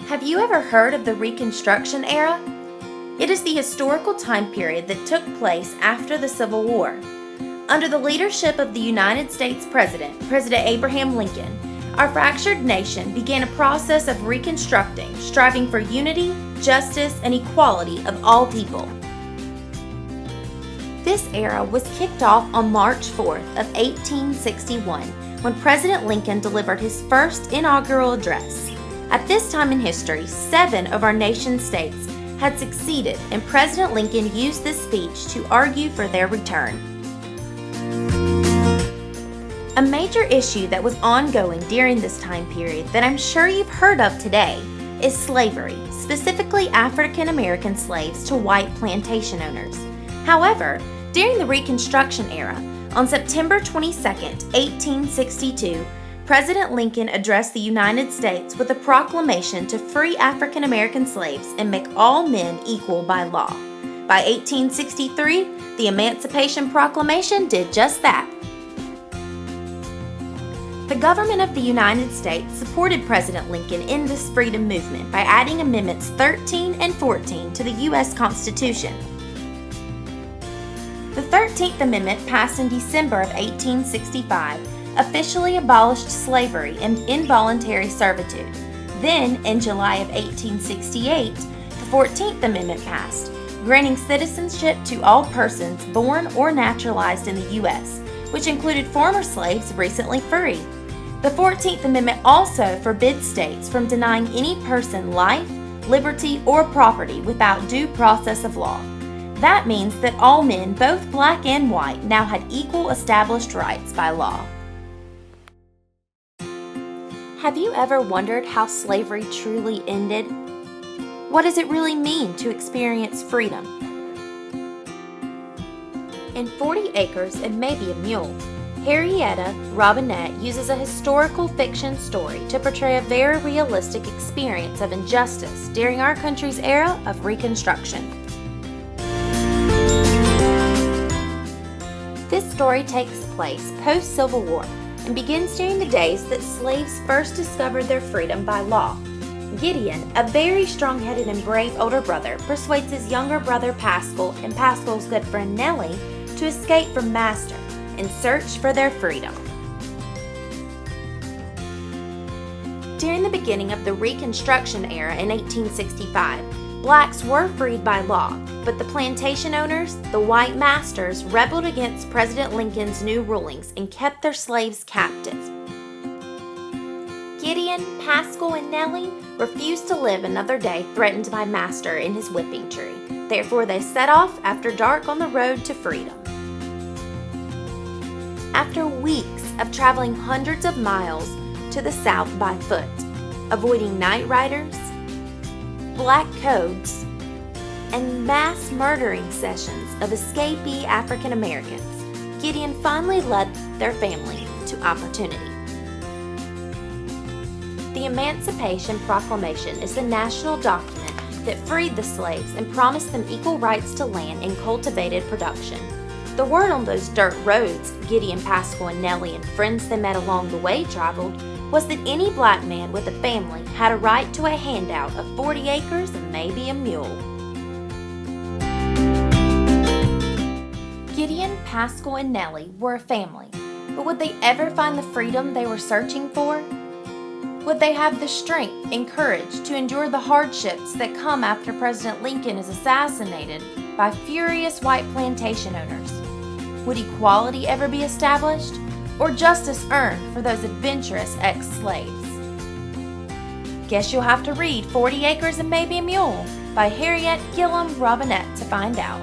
Have you ever heard of the Reconstruction era? It is the historical time period that took place after the Civil War. Under the leadership of the United States President Abraham Lincoln, our fractured nation began a process of reconstructing, striving for unity, justice, and equality of all people. This era was kicked off on March 4th of 1861 when President Lincoln delivered his first inaugural address. At this time in history, 7 of our nation's states had seceded, and President Lincoln used this speech to argue for their return. A major issue that was ongoing during this time period that I'm sure you've heard of today is slavery, specifically African American slaves to white plantation owners. However, during the Reconstruction era, on September 22, 1862, President Lincoln addressed the United States with a proclamation to free African American slaves and make all men equal by law. By 1863, the Emancipation Proclamation did just that. The government of the United States supported President Lincoln in this freedom movement by adding Amendments 13 and 14 to the U.S. Constitution. The 13th Amendment, passed in December of 1865, officially abolished slavery and involuntary servitude. Then, in July of 1868, the 14th Amendment passed, granting citizenship to all persons born or naturalized in the U.S., which included former slaves recently freed. The 14th Amendment also forbids states from denying any person life, liberty, or property without due process of law. That means that all men, both black and white, now had equal established rights by law. Have you ever wondered how slavery truly ended? What does it really mean to experience freedom? In 40 Acres and Maybe a Mule, Henrietta Robinette uses a historical fiction story to portray a very realistic experience of injustice during our country's era of Reconstruction. This story takes place post-Civil War and begins during the days that slaves first discovered their freedom by law. Gideon, a very strong-headed and brave older brother, persuades his younger brother Pascal and Pascal's good friend Nellie to escape from Master and search for their freedom. During the beginning of the Reconstruction era in 1865, blacks were freed by law, but the plantation owners, the white masters, rebelled against President Lincoln's new rulings and kept their slaves captive. Gideon, Pascal, and Nellie refused to live another day threatened by Master in his whipping tree. Therefore, they set off after dark on the road to freedom. After weeks of traveling hundreds of miles to the south by foot, avoiding night riders, black codes, and mass murdering sessions of escapee African Americans, Gideon finally led their family to opportunity. The Emancipation Proclamation is the national document that freed the slaves and promised them equal rights to land and cultivated production. The word on those dirt roads Gideon, Pascal, and Nellie and friends they met along the way traveled was that any black man with a family had a right to a handout of 40 acres and maybe a mule. Gideon, Pascal, and Nellie were a family, but would they ever find the freedom they were searching for? Would they have the strength and courage to endure the hardships that come after President Lincoln is assassinated by furious white plantation owners? Would equality ever be established, or justice earned for those adventurous ex-slaves? Guess you'll have to read 40 Acres and Maybe a Mule by Harriet Gillum Robinette to find out.